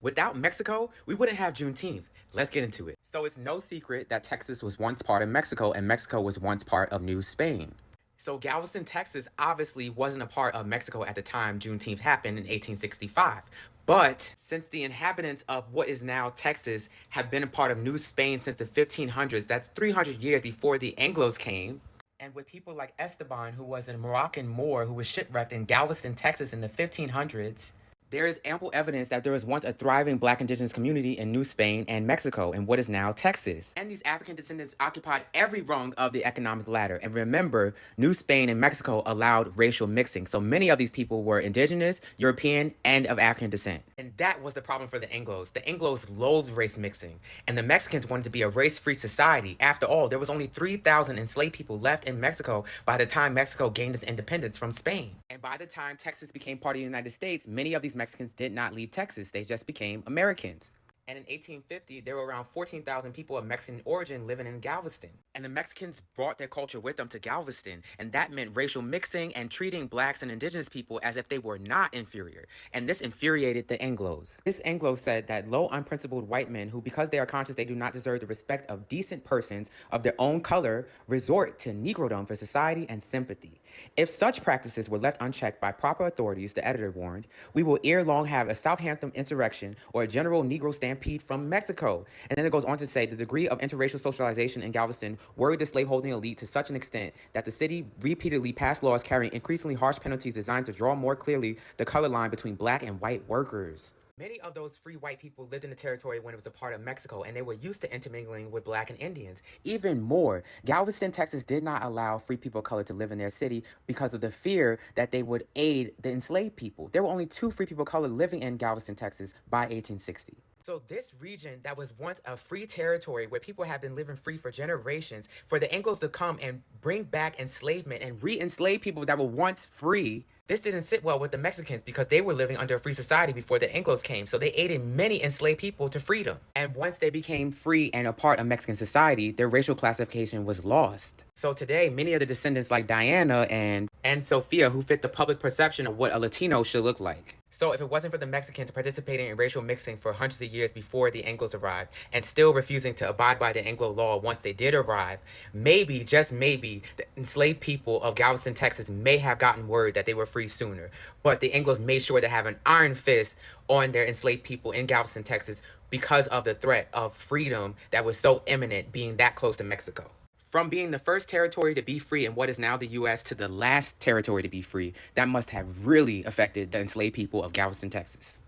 Without Mexico, we wouldn't have Juneteenth. Let's get into it. So it's no secret that Texas was once part of Mexico and Mexico was once part of New Spain. So Galveston, Texas obviously wasn't a part of Mexico at the time Juneteenth happened in 1865. But since the inhabitants of what is now Texas have been a part of New Spain since the 1500s, that's 300 years before the Anglos came, and with people like Esteban, who was a Moroccan Moor who was shipwrecked in Galveston, Texas in the 1500s, there is ample evidence that there was once a thriving black indigenous community in New Spain and Mexico in what is now Texas. And these African descendants occupied every rung of the economic ladder. And remember, New Spain and Mexico allowed racial mixing. So many of these people were indigenous, European, and of African descent. And that was the problem for the Anglos. The Anglos loathed race mixing. And the Mexicans wanted to be a race-free society. After all, there was only 3,000 enslaved people left in Mexico by the time Mexico gained its independence from Spain. And by the time Texas became part of the United States, many of these Mexicans did not leave Texas. They just became Americans. And in 1850, there were around 14,000 people of Mexican origin living in Galveston. And the Mexicans brought their culture with them to Galveston. And that meant racial mixing and treating blacks and indigenous people as if they were not inferior. And this infuriated the Anglos. This Anglo said that low, unprincipled white men who, because they are conscious they do not deserve the respect of decent persons of their own color, resort to Negrodom for society and sympathy. If such practices were left unchecked by proper authorities, the editor warned, we will ere long have a Southampton insurrection or a general Negro stampede from Mexico. And then it goes on to say the degree of interracial socialization in Galveston worried the slaveholding elite to such an extent that the city repeatedly passed laws carrying increasingly harsh penalties designed to draw more clearly the color line between black and white workers. Many of those free white people lived in the territory when it was a part of Mexico, and they were used to intermingling with black and Indians. Even more, Galveston, Texas did not allow free people of color to live in their city because of the fear that they would aid the enslaved people. There were only 2 free people of color living in Galveston, Texas by 1860. So this region that was once a free territory where people have been living free for generations, for the Anglos to come and bring back enslavement and re-enslave people that were once free, this didn't sit well with the Mexicans because they were living under a free society before the Anglos came. So they aided many enslaved people to freedom. And once they became free and a part of Mexican society, their racial classification was lost. So today, many of the descendants like Diana and Sophia who fit the public perception of what a Latino should look like. So if it wasn't for the Mexicans participating in racial mixing for hundreds of years before the Anglos arrived and still refusing to abide by the Anglo law once they did arrive, maybe, just maybe, the enslaved people of Galveston, Texas may have gotten word that they were free sooner. But the Anglos made sure to have an iron fist on their enslaved people in Galveston, Texas because of the threat of freedom that was so imminent being that close to Mexico. From being the first territory to be free in what is now the U.S. to the last territory to be free, that must have really affected the enslaved people of Galveston, Texas.